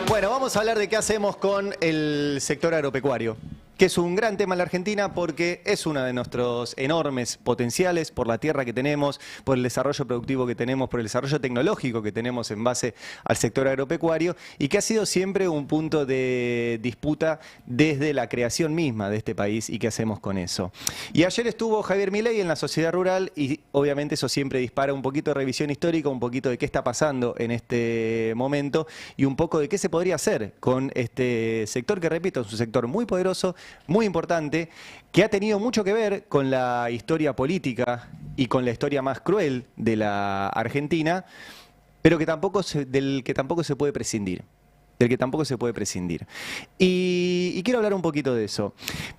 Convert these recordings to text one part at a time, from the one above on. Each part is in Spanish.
Bueno, vamos a hablar de qué hacemos con el sector agropecuario, que es un gran tema en la Argentina porque es uno de nuestros enormes potenciales por la tierra que tenemos, por el desarrollo productivo que tenemos, por el desarrollo tecnológico que tenemos en base al sector agropecuario y que ha sido siempre un punto de disputa desde la creación misma de este país y qué hacemos con eso. Y ayer estuvo Javier Milei en la Sociedad Rural y obviamente eso siempre dispara un poquito de revisión histórica, un poquito de qué está pasando en este momento y un poco de qué se podría hacer con este sector que, repito, es un sector muy poderoso, muy importante, que ha tenido mucho que ver con la historia política y con la historia más cruel de la Argentina, pero que del que tampoco se puede prescindir. Y quiero hablar un poquito de eso.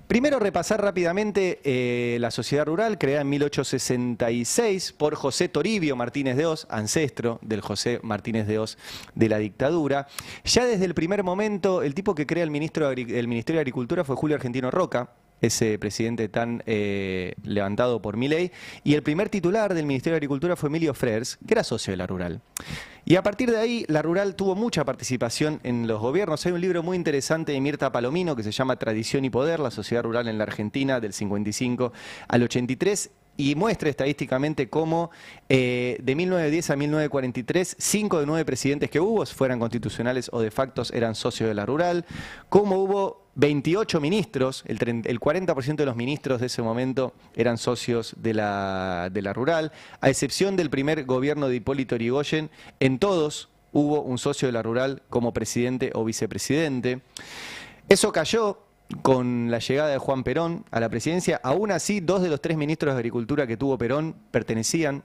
Primero repasar rápidamente la Sociedad Rural, creada en 1866 por José Toribio Martínez de Hoz, ancestro del José Martínez de Hoz de la dictadura. Ya desde el primer momento, el tipo que crea el Ministerio de Agricultura fue Julio Argentino Roca, ese presidente tan levantado por Milei, y el primer titular del Ministerio de Agricultura fue Emilio Frers, que era socio de la Rural. Y a partir de ahí, la Rural tuvo mucha participación en los gobiernos. Hay un libro muy interesante de Mirta Palomino que se llama Tradición y Poder, la Sociedad Rural en la Argentina, del 55 al 83, y muestra estadísticamente cómo de 1910 a 1943, 5 de 9 presidentes que hubo, fueran constitucionales o de facto, eran socios de la Rural, cómo hubo 28 ministros, el 40% de los ministros de ese momento eran socios de la Rural, a excepción del primer gobierno de Hipólito Yrigoyen, en todos hubo un socio de la Rural como presidente o vicepresidente. Eso cayó con la llegada de Juan Perón a la presidencia. Aún así, 2 de los 3 ministros de Agricultura que tuvo Perón pertenecían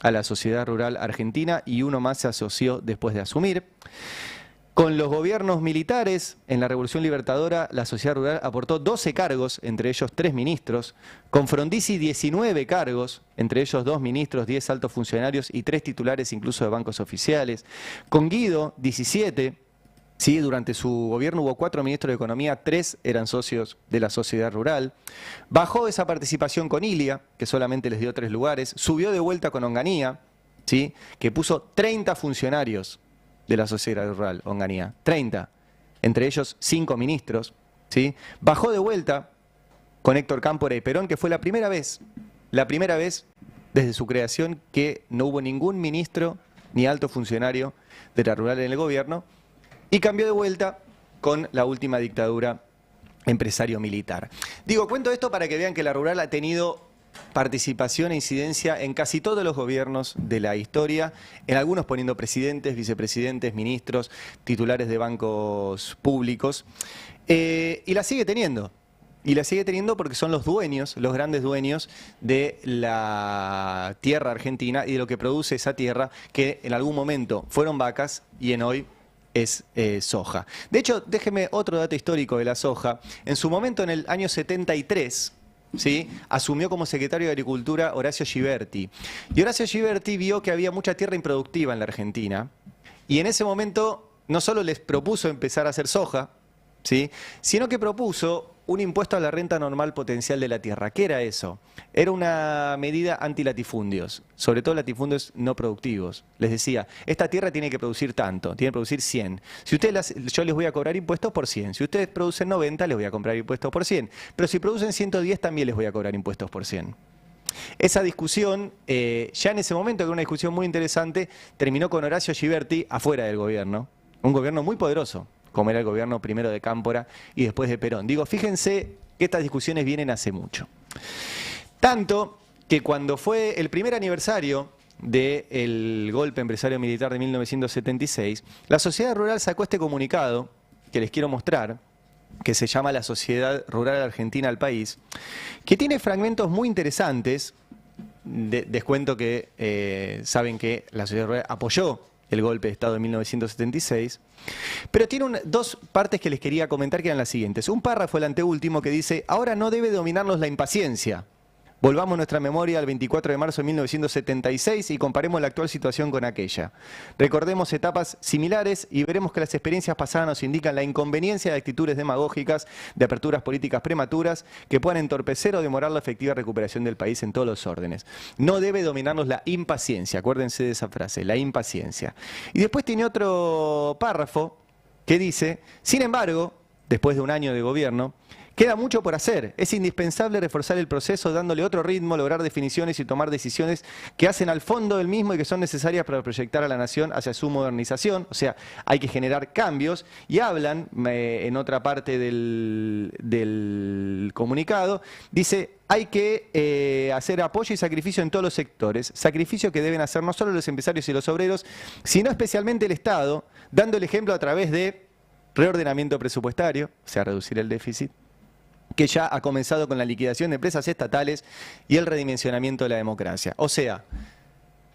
a la Sociedad Rural Argentina y uno más se asoció después de asumir. Con los gobiernos militares, en la Revolución Libertadora, la Sociedad Rural aportó 12 cargos, entre ellos 3 ministros. Con Frondizi, 19 cargos, entre ellos 2 ministros, 10 altos funcionarios y 3 titulares incluso de bancos oficiales. Con Guido, 17. Sí, durante su gobierno hubo 4 ministros de Economía, 3 eran socios de la Sociedad Rural. Bajó esa participación con Ilia, que solamente les dio 3 lugares. Subió de vuelta con Onganía, ¿sí?, que puso 30 funcionarios de la Sociedad Rural, Onganía, 30, entre ellos 5 ministros, ¿sí? Bajó de vuelta con Héctor Cámpora y Perón, que fue la primera vez desde su creación que no hubo ningún ministro ni alto funcionario de la Rural en el gobierno, y cambió de vuelta con la última dictadura empresario-militar. Digo, cuento esto para que vean que la Rural ha tenido participación e incidencia en casi todos los gobiernos de la historia, en algunos poniendo presidentes, vicepresidentes, ministros, titulares de bancos públicos, y la sigue teniendo. Y la sigue teniendo porque son los dueños, los grandes dueños de la tierra argentina y de lo que produce esa tierra, que en algún momento fueron vacas y en hoy es soja. De hecho, déjeme otro dato histórico de la soja. En su momento, en el año 73, ¿sí?, asumió como secretario de Agricultura Horacio Ghiberti. Y Horacio Ghiberti vio que había mucha tierra improductiva en la Argentina. Y en ese momento no solo les propuso empezar a hacer soja, ¿sí?, sino que propuso un impuesto a la renta normal potencial de la tierra. ¿Qué era eso? Era una medida antilatifundios, sobre todo latifundios no productivos. Les decía, esta tierra tiene que producir tanto, tiene que producir 100. Si ustedes yo les voy a cobrar impuestos por 100. Si ustedes producen 90, les voy a cobrar impuestos por 100. Pero si producen 110, también les voy a cobrar impuestos por 100. Esa discusión, ya en ese momento, que era una discusión muy interesante, terminó con Horacio Ghiberti afuera del gobierno. Un gobierno muy poderoso, como era el gobierno primero de Cámpora y después de Perón. Digo, fíjense que estas discusiones vienen hace mucho. Tanto que cuando fue el primer aniversario del golpe empresario militar de 1976, la Sociedad Rural sacó este comunicado que les quiero mostrar, que se llama La Sociedad Rural Argentina al País, que tiene fragmentos muy interesantes. Descuento que saben que la Sociedad Rural apoyó el golpe de Estado de 1976, pero tiene 2 partes que les quería comentar que eran las siguientes. Un párrafo, el anteúltimo, que dice: ahora no debe dominarnos la impaciencia. Volvamos nuestra memoria al 24 de marzo de 1976 y comparemos la actual situación con aquella. Recordemos etapas similares y veremos que las experiencias pasadas nos indican la inconveniencia de actitudes demagógicas, de aperturas políticas prematuras que puedan entorpecer o demorar la efectiva recuperación del país en todos los órdenes. No debe dominarnos la impaciencia, acuérdense de esa frase, la impaciencia. Y después tiene otro párrafo que dice, sin embargo, después de un año de gobierno, queda mucho por hacer. Es indispensable reforzar el proceso dándole otro ritmo, lograr definiciones y tomar decisiones que hacen al fondo del mismo y que son necesarias para proyectar a la nación hacia su modernización. O sea, hay que generar cambios y hablan en otra parte del comunicado, dice, hay que hacer apoyo y sacrificio en todos los sectores, sacrificio que deben hacer no solo los empresarios y los obreros, sino especialmente el Estado, dando el ejemplo a través de reordenamiento presupuestario, o sea, reducir el déficit, que ya ha comenzado con la liquidación de empresas estatales y el redimensionamiento de la democracia. O sea,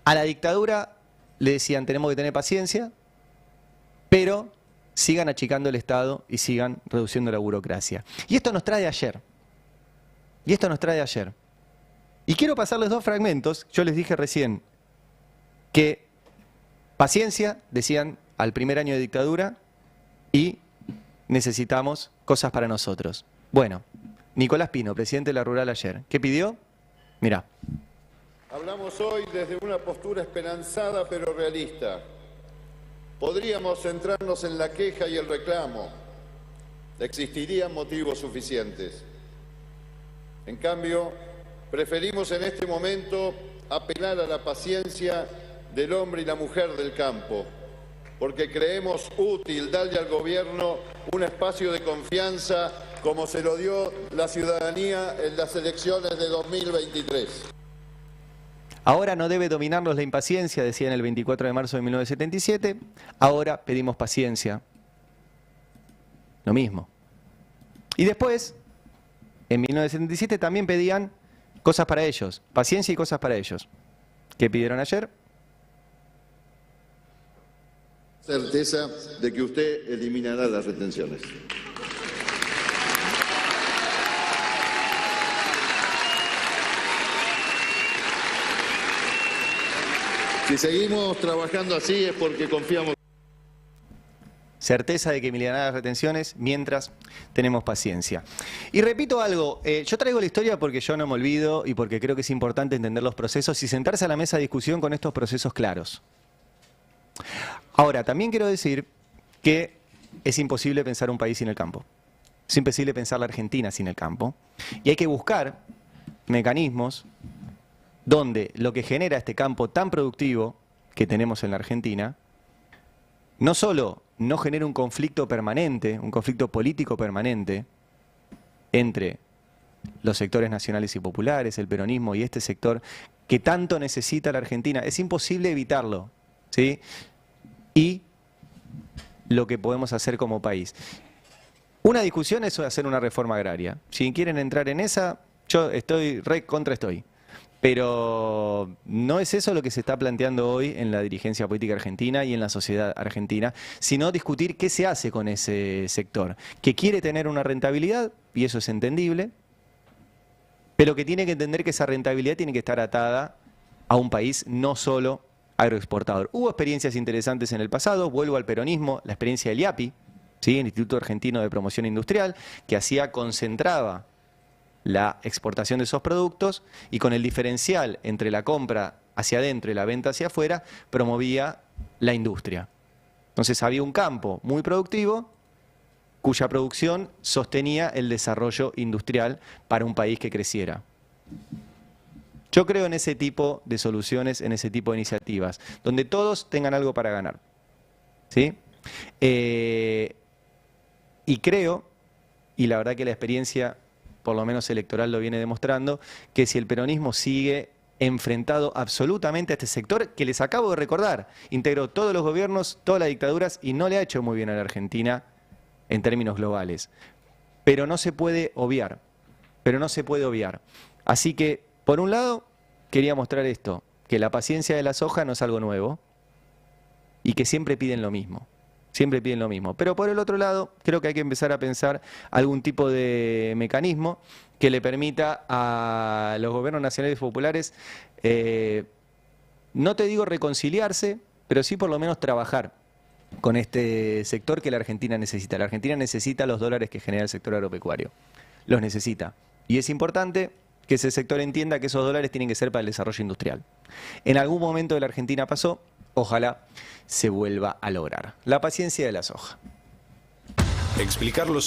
a la dictadura le decían tenemos que tener paciencia, pero sigan achicando el Estado y sigan reduciendo la burocracia. Y esto nos trae de ayer. Y quiero pasarles dos fragmentos. Yo les dije recién que paciencia, decían al primer año de dictadura, y necesitamos cosas para nosotros. Bueno, Nicolás Pino, presidente de la Rural ayer, ¿qué pidió? Mirá. Hablamos hoy desde una postura esperanzada pero realista. Podríamos centrarnos en la queja y el reclamo. Existirían motivos suficientes. En cambio, preferimos en este momento apelar a la paciencia del hombre y la mujer del campo, porque creemos útil darle al gobierno un espacio de confianza como se lo dio la ciudadanía en las elecciones de 2023. Ahora no debe dominarnos la impaciencia, decían el 24 de marzo de 1977, ahora pedimos paciencia. Lo mismo. Y después, en 1977 también pedían cosas para ellos, paciencia y cosas para ellos. ¿Qué pidieron ayer? Certeza de que usted eliminará las retenciones. Si seguimos trabajando así es porque confiamos. Certeza de que eliminará las retenciones mientras tenemos paciencia. Y repito algo, yo traigo la historia porque yo no me olvido y porque creo que es importante entender los procesos y sentarse a la mesa de discusión con estos procesos claros. Ahora, también quiero decir que es imposible pensar un país sin el campo. Es imposible pensar la Argentina sin el campo. Y hay que buscar mecanismos donde lo que genera este campo tan productivo que tenemos en la Argentina, no solo no genera un conflicto permanente, un conflicto político permanente entre los sectores nacionales y populares, el peronismo y este sector que tanto necesita la Argentina. Es imposible evitarlo, ¿sí? Y lo que podemos hacer como país. Una discusión es hacer una reforma agraria. Si quieren entrar en esa, yo estoy estoy. Pero no es eso lo que se está planteando hoy en la dirigencia política argentina y en la sociedad argentina, sino discutir qué se hace con ese sector, que quiere tener una rentabilidad, y eso es entendible, pero que tiene que entender que esa rentabilidad tiene que estar atada a un país no solo agroexportador. Hubo experiencias interesantes en el pasado, vuelvo al peronismo, la experiencia del IAPI, ¿sí? El Instituto Argentino de Promoción Industrial, que concentraba la exportación de esos productos y con el diferencial entre la compra hacia adentro y la venta hacia afuera, promovía la industria. Entonces había un campo muy productivo cuya producción sostenía el desarrollo industrial para un país que creciera. Yo creo en ese tipo de soluciones, en ese tipo de iniciativas, donde todos tengan algo para ganar, ¿sí? Y creo, y la verdad que la experiencia por lo menos electoral lo viene demostrando, que si el peronismo sigue enfrentado absolutamente a este sector, que les acabo de recordar, integró todos los gobiernos, todas las dictaduras y no le ha hecho muy bien a la Argentina en términos globales. Pero no se puede obviar, Así que, por un lado, quería mostrar esto, que la paciencia de la soja no es algo nuevo y que siempre piden lo mismo. Pero por el otro lado, creo que hay que empezar a pensar algún tipo de mecanismo que le permita a los gobiernos nacionales y populares, no te digo reconciliarse, pero sí por lo menos trabajar con este sector que la Argentina necesita. La Argentina necesita los dólares que genera el sector agropecuario. Los necesita. Y es importante que ese sector entienda que esos dólares tienen que ser para el desarrollo industrial. En algún momento de la Argentina pasó, ojalá se vuelva a lograr. La paciencia de la soja. Explicarlos